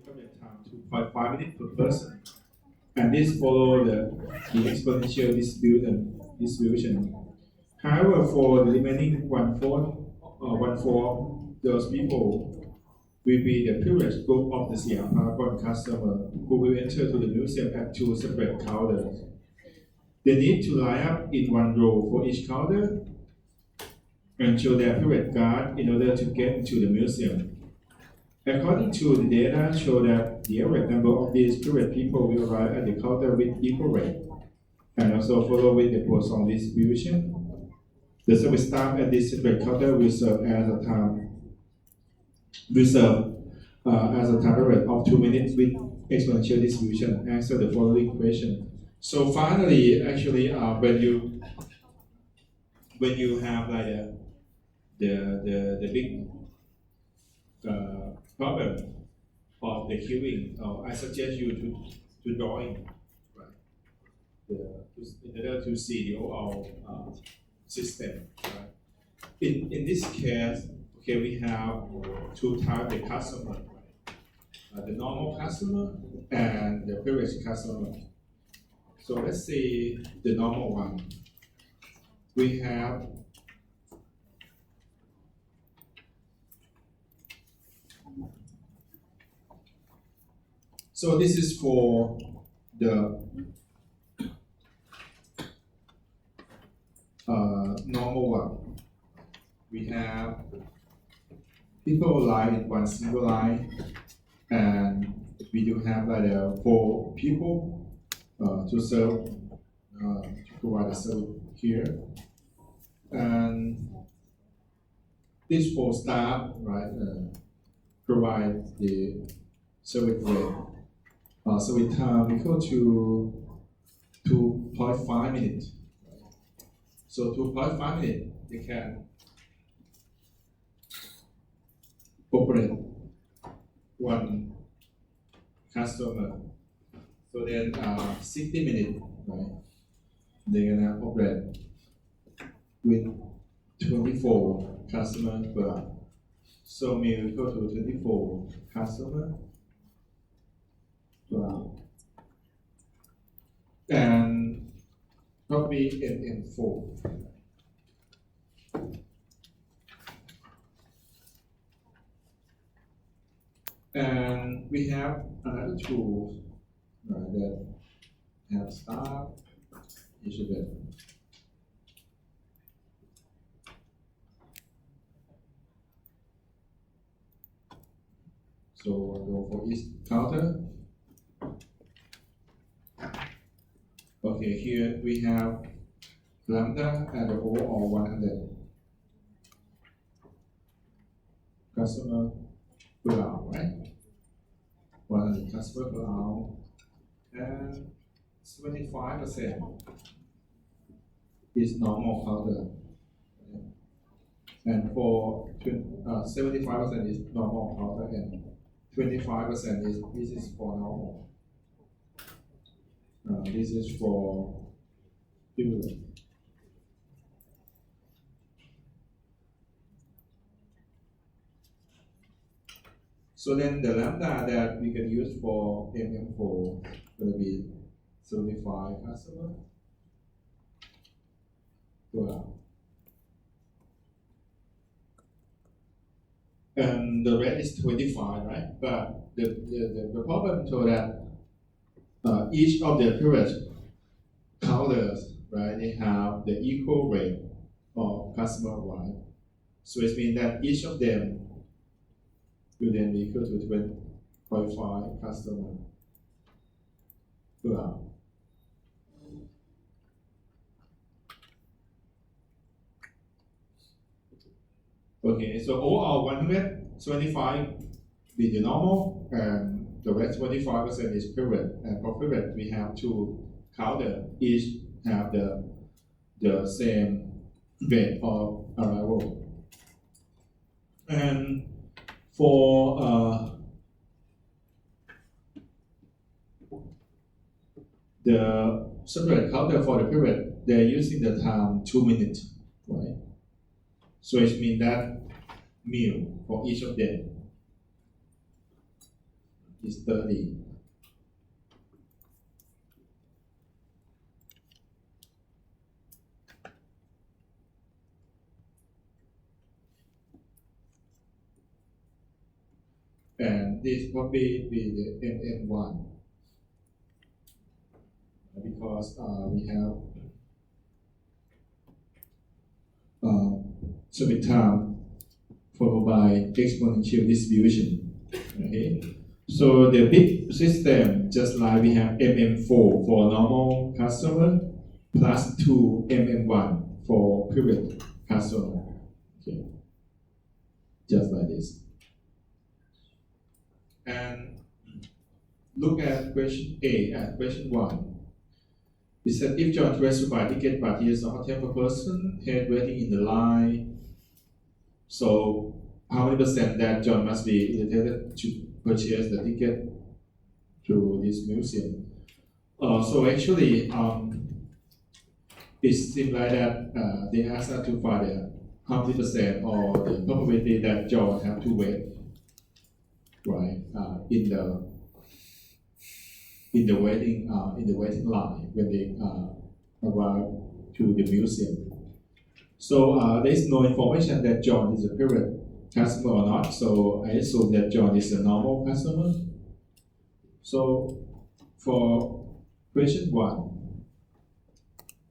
coverage time 2.5 minutes per person. And this follow the exponential distribution. However, for the remaining one fourth, those people will be the privileged group of the Siam Paragon customer who will enter to the museum at two separate counters. They need to line up in one row for each counter and show their private card in order to get into the museum. According to the data, show that the average number of these private people will arrive at the counter with equal rate, and also follow with the Poisson distribution. The service staff at this separate counter will serve as a time period of 2 minutes with exponential distribution. Answer the following question. So finally, actually, when you have like the big problem of the queuing, I suggest you to drawing, right? In order to see the overall system, right? In this case, okay, we have two types of customer, right? The normal customer and the privileged customer. So let's see the normal one. We have so this is for the normal one. We have people line in one single line, and we do have like 4 people to serve, to provide a service here. And these 4 staff, right, provide the service rate. Service time equal to 2.5 minutes. So 2.5 minutes, they can operate one customer. So then 60 minutes, right? They're gonna operate with 24 customers per hour. So meal equal to 24 customers per hour. And probably NM4. And we have another tool that have staff, each of them. So we'll go for each counter. Okay, here we have lambda at the overall 100 customer per hour, right? 100 customer per hour, and 75% is normal counter, and for 75% is normal counter, and 25% is this is for normal. This is for privilege. So then the lambda that we can use for MM4 will be 75 customer per hour. And the rate is 25, right? But the problem so that each of the previous counters, right, they have the equal rate of customer, right? So it means that each of them will then be equal to 20.5 customer per hour. Okay, so overall 125 be the normal, and the rest 25% is pivot. And for pivot, we have 2 counter, each have the same rate of arrival. And for the separate counter for the pivot, they're using the time 2 minutes, right? So it means that meal for each of them is 30. And this probably be the MM1 because we have summit time followed by exponential distribution. Okay, so the big system just like we have MM4 for normal customer plus 2 MM1 for private customer. Okay, just like this. And look at question A and question 1. It said if John tries to buy ticket but he is not a hotel per person, head waiting in the line. So how many percent that John must be entitled to purchase the ticket to this museum? So actually, it seems like that they asked us to find how many percent or the probability that John have to wait, right, in the waiting line when they arrive to the museum. So there is no information that John is a private customer or not. So I assume that John is a normal customer. So for question 1,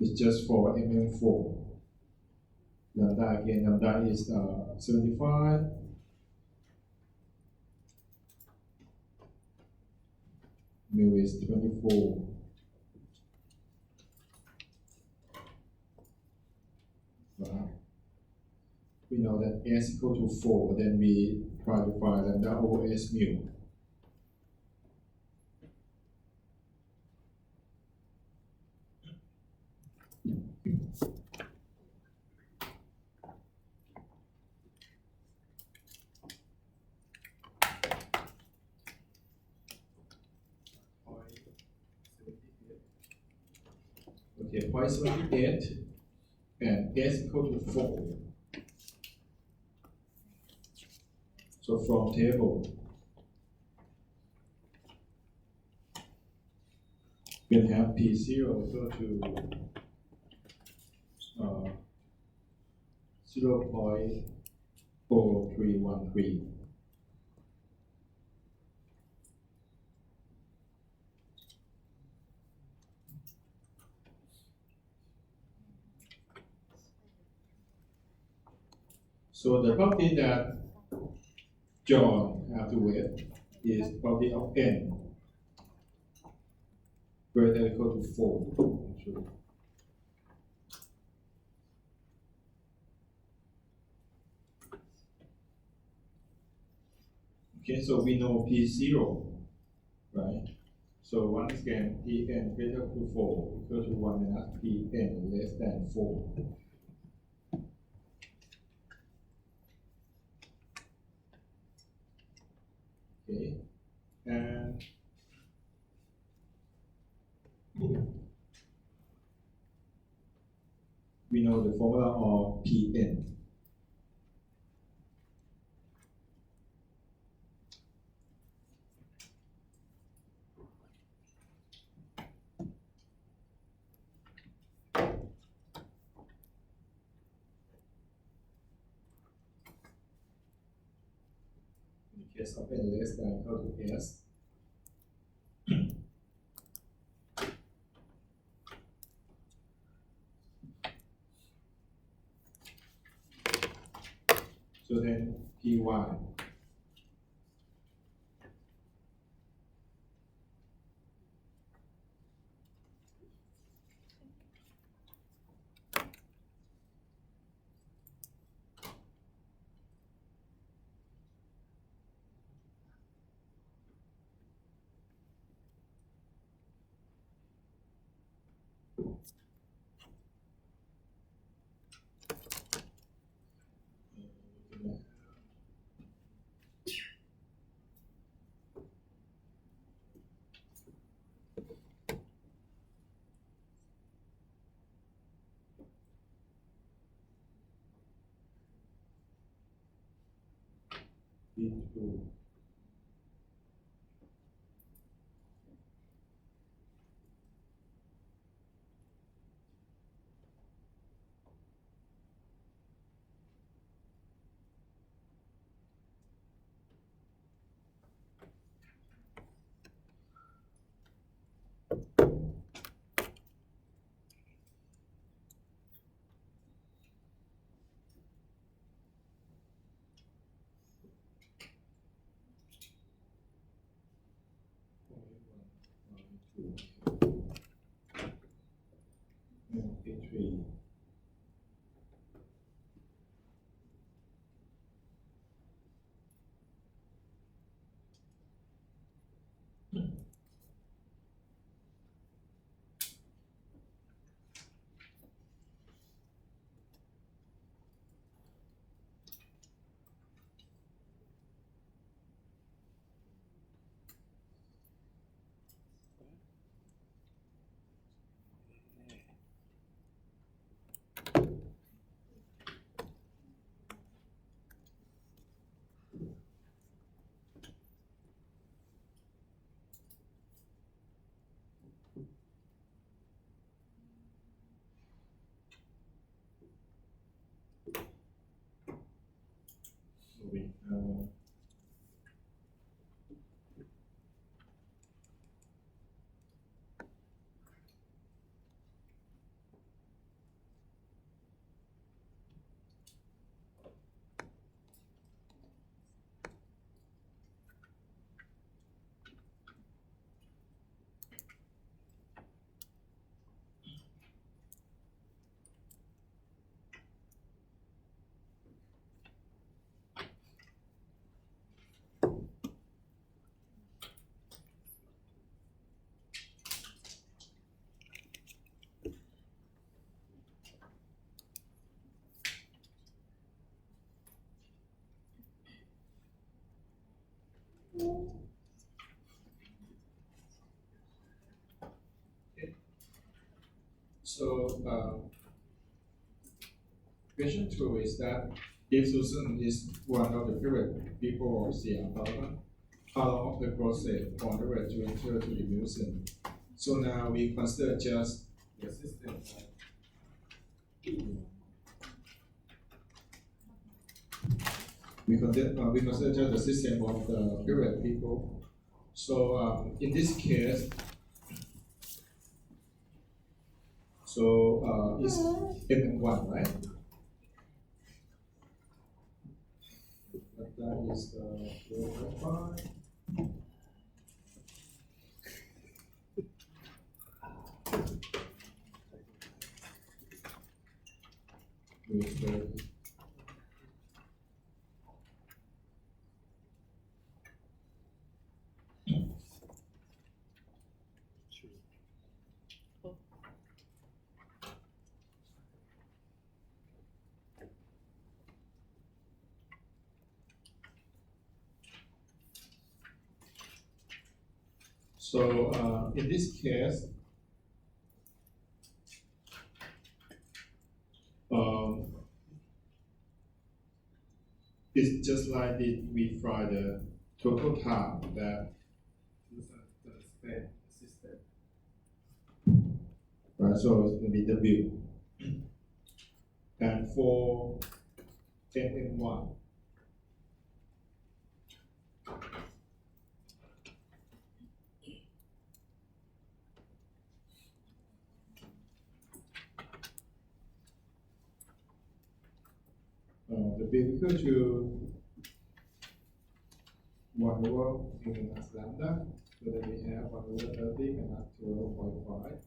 it's just for MM4. Lambda again, lambda is 75. Mu is 24. We know that S equal to 4, then we try to find lambda over S mu. Okay, 0.78 and S equal to 4. So from table, we can have P0 equal to 0.4313. So the probability that John have to wait is probability of n greater than or equal to 4. Actually. Okay, so we know P0, right? So once again, Pn greater than 4 equal to 1 minus Pn less than 4. Okay, and we know the formula of Pn. In the case of n less than or equal to S, so then Py into MP3. Moving now. So, question 2 is that if Susan is one of the favorite people of Siam Parliament, how long of the process on the way to enter to the museum? So now we consider just the system. We consider just the system of the favorite people. So in this case, it's M1, right? But that is the 0.5. With the So in this case, it's just like we find the total time that the span system. Right, so it's going to be W. And for M1, the B equal to 1 over mu minus lambda, so then we have 1 over 30 and up to 0.5.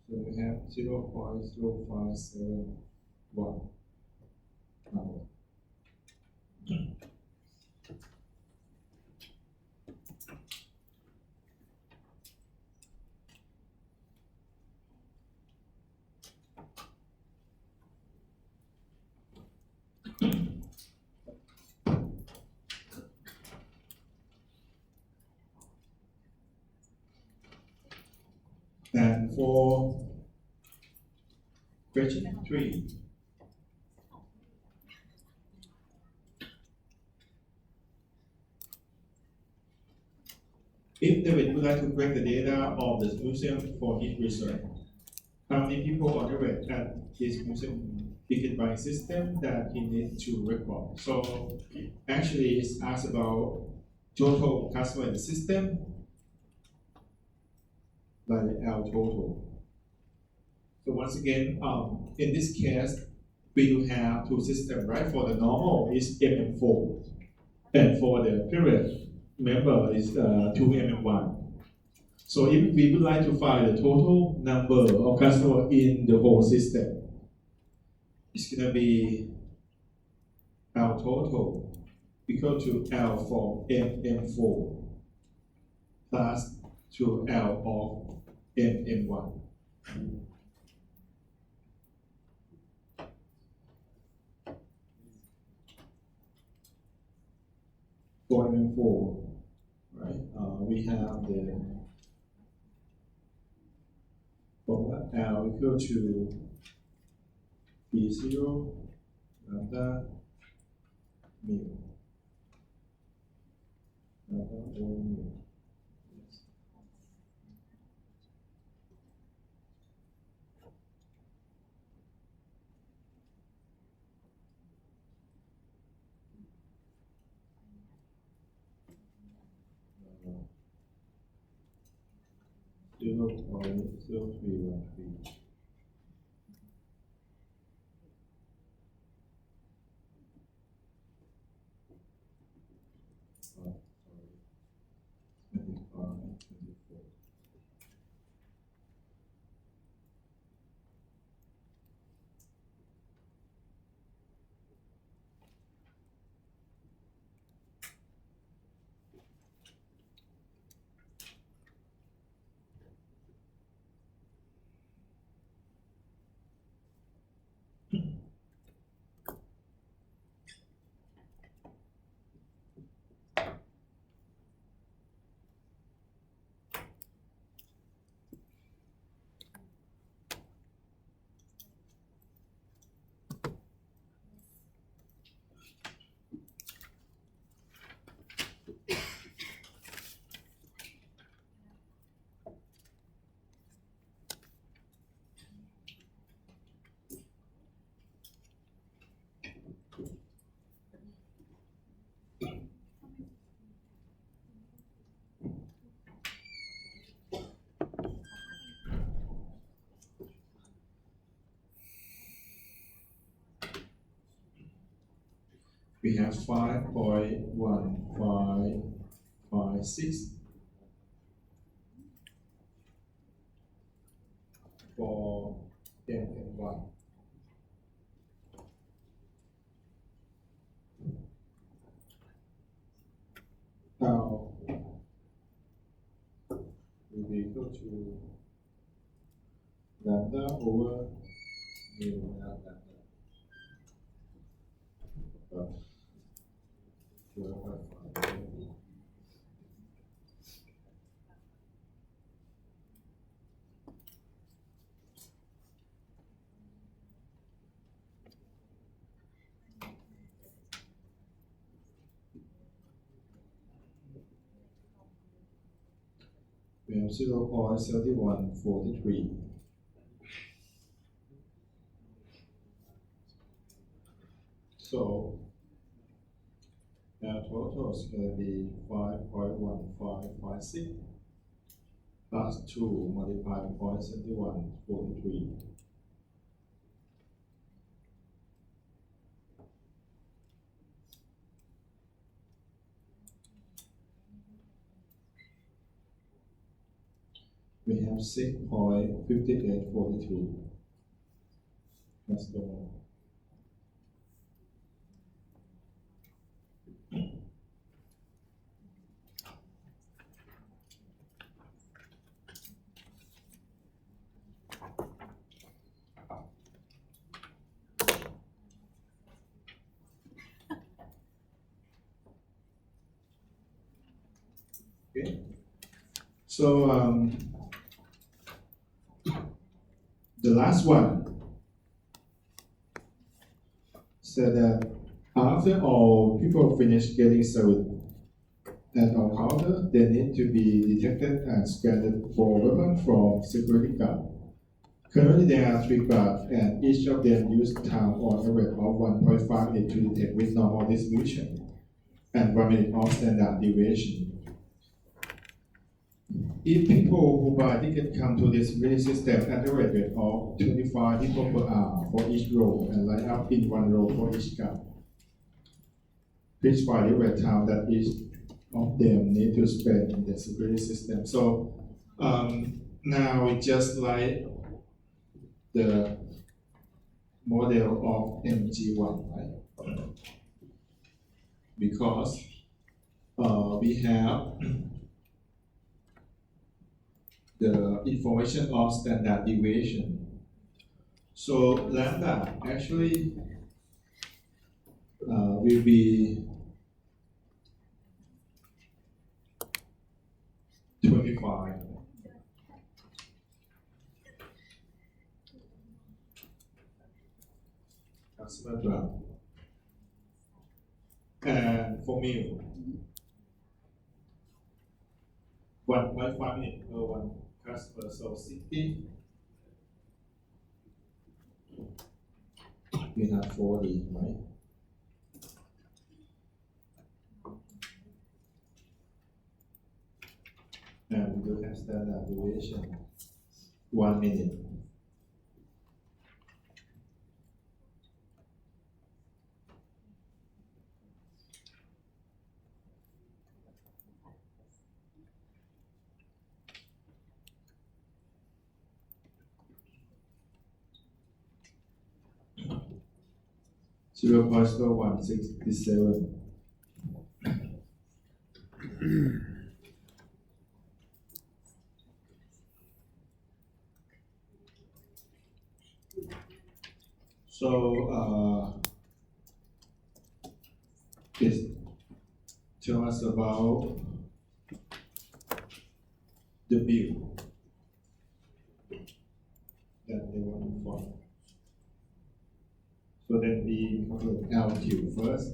So we have 0.0571 number. And for question 3, if David would like to break the data of the museum for his research, how many people on the web at his museum ticket buying system that he needs to record? So actually it's asked about total customer in the system by the L total. So once again, in this case, we do have two systems, right? For the normal is MM4, and for the period member is 2MM1. So if we would like to find the total number of customers in the whole system, it's going to be L total equal to L for MM4 plus to L of MM1. For MM4, right? We have the formula L equal to B0 lambda mu lambda O mu. Yes. Uh, 0.0313. Sorry. 25, 24. We have 5.1556 for MM1. Now, will be equal to lambda over mu lambda. We have 0.7143. So our total is going to be 5.1556 plus 2 multiplied by 0.7143. We have 6.5843. That's the one. Okay. So the last one said that after all people finish getting service at our counter, they need to be detected and scanned for weapon from security guard. Currently, there are 3 guards, and each of them use time on average of 1.5 minutes to detect with normal distribution and 1 minute of standard deviation. if people who buy ticket come to this relay system at the rate of 25 people per hour for each row and line up in one row for each car, please find the time that each of them need to spend in the security system. So now it's just like the model of MG1, right? Because we have the information of standard deviation. So lambda actually will be 25. Customer draft. And for meal, 1.5 minutes per one customer, so 60. We have 40, right? And we have standard deviation, 1 minute. Zero point 167. So this tell us about the bill that they want to follow. So then we calculate LQ first.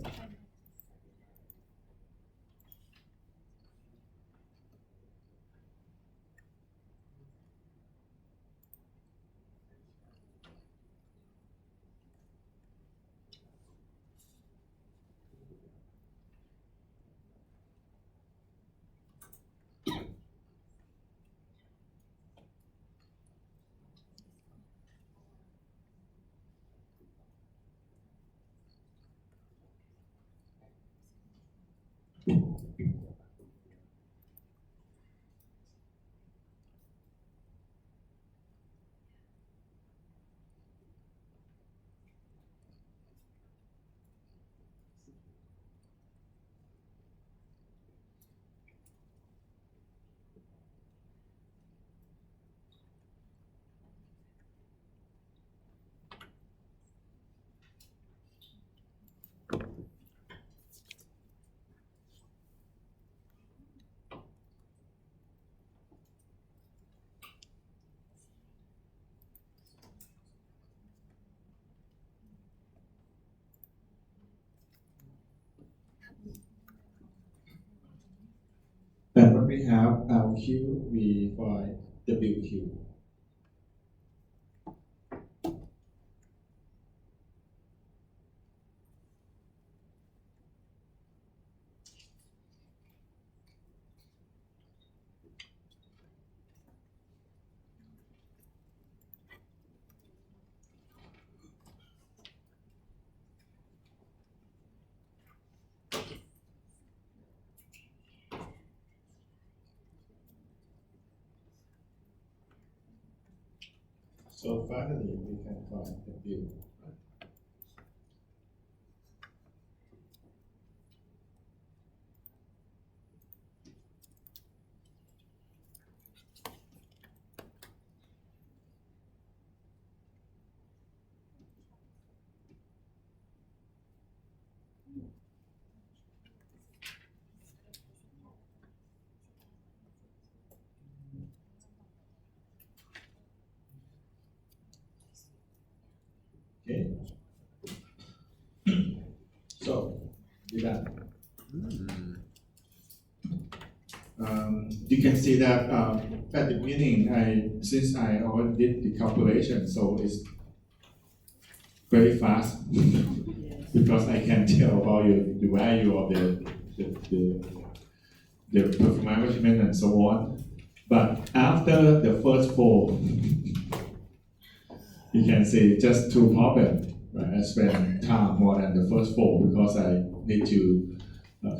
And when we have LQ, we find WQ. So finally, we can find the bill. Okay. So, with that, you can see that at the beginning, since I already did the calculation, so it's very fast because I can tell about the value of the performance measurement and so on. But after the first 4, you can see just 2 problems. Right? I spend time more than the first 4 because I need to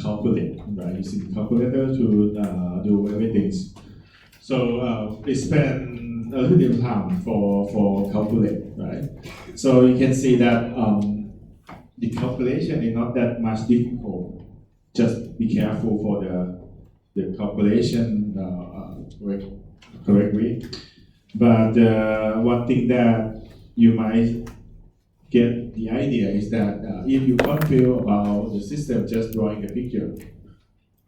calculate, right? Using calculator to do everything. So we spend a little bit of time for calculate, right? So you can see that the calculation is not that much difficult. Just be careful for the calculation correctly. But one thing that you might get the idea is that if you confuse about the system just drawing the picture,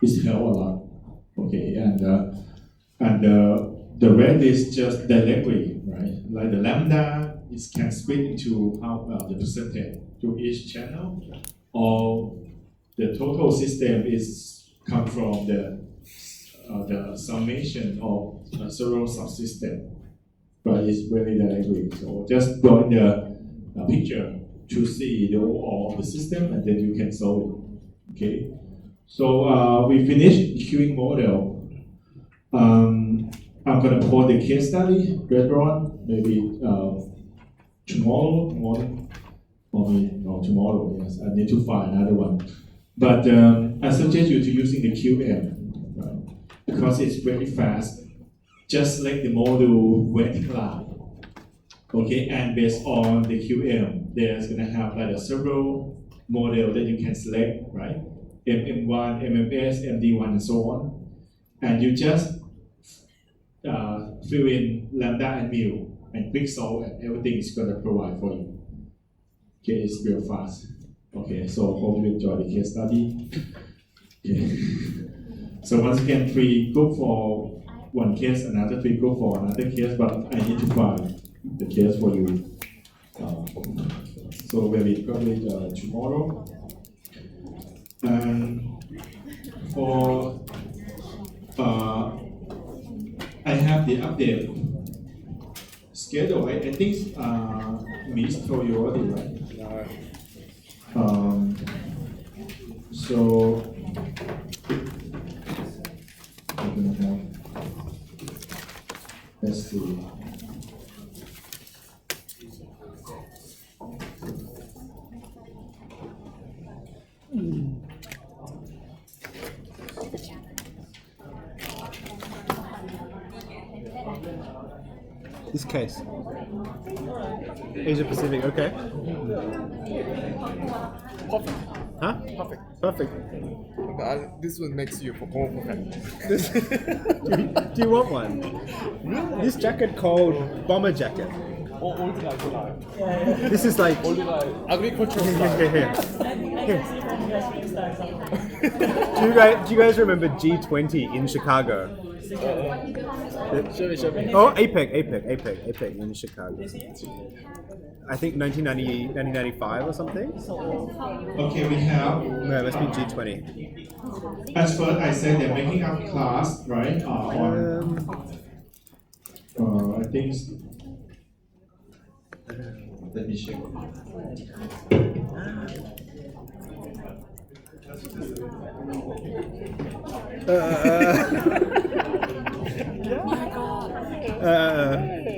it helps a lot. Okay, and the rest is just directly, right? Like the lambda, it can split into how the percentage to each channel, or the total system is come from the summation of several subsystems, but it's very directly. So just drawing the picture to see the overall of the system, and then you can solve it. Okay. So we finished the queuing model. I'm gonna pour the case study later on, maybe tomorrow morning, or tomorrow. Yes, I need to find another one. But I suggest you to using the QM, right? Because it's very fast. Just select the model waiting line. Okay, and based on the QM, there's gonna have like a several model that you can select, right? MM1, MMS, MD1, and so on. And you just fill in lambda and mu and quick solve, and everything is gonna provide for you. Okay, it's real fast. Okay, so hope you enjoy the case study. Okay. So once again, 3 go for one case, another 3 go for another case, but I need to find the case for you. So we'll probably tomorrow. And for I have the update schedule. I think Miss told you already, right? So I'm gonna have, let's see. This case. Asia Pacific, okay. Perfect. Huh? Perfect. Perfect. This one makes you more perfect. Do you want one? This jacket called bomber jacket. Old style. This is like Agricultural here, style. here. Do you guys remember G20 in Chicago? Show me. Oh, APEC in Chicago. I think 1995 or something. Okay, we have. No, it must be G20. As first, I said they're making up class, right? On I think. Let me check.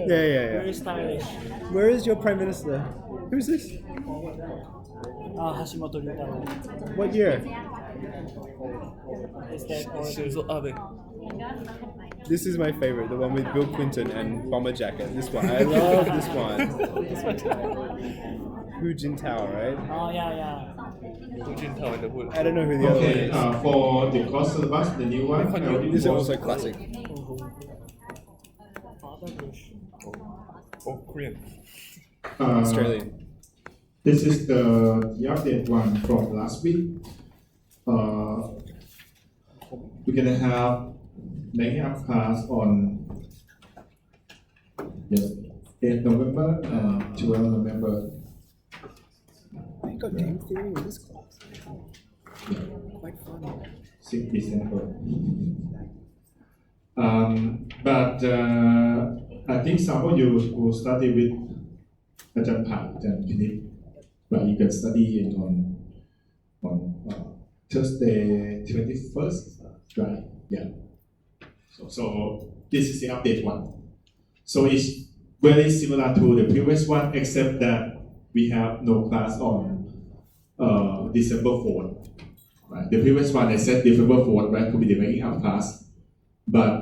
Yeah. Very stylish. Where is your prime minister? Who's this? Hashimoto Ryutaro. What year? Is that already? Shinzo Abe. This is my favorite, the one with Bill Clinton and bomber jacket. This one, I love this one. Hu Jintao, right? Oh yeah. Hu Jintao and the wood. I don't know who the other one Okay, is. for the course syllabus, the new one. This is also classic. Father Bush. Oh, Korean. Australian. This is the update one from last week. We're gonna have making up class on 8 November and 12 November. I got game theory in this class. Quite funny. 6 December. But I think some of you will study with Ajahn Pai, Ajahn Pinit, but you can study it on Thursday 21st, right? Yeah. So This is the update one. So it's very similar to the previous one, except that we have no class on December 4th. Right? The previous one I said December 4th, right, could be the making up class. But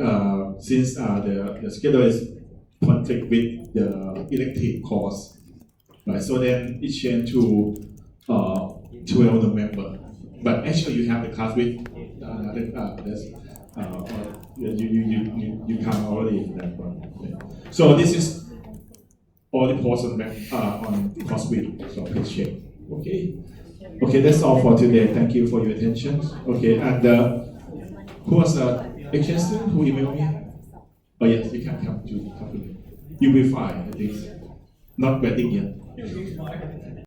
since the schedule is conflict with the elective course, right? So then it changed to 12 November. But actually, you have the class with you come already in that one. Okay. So this is all the posts on CrossFit. So please check. Okay. Okay, that's all for today. Thank you for your attention. Okay, and who was exchange student who emailed me? Oh yes, you can come to me. You'll be fine, I think. Not waiting yet.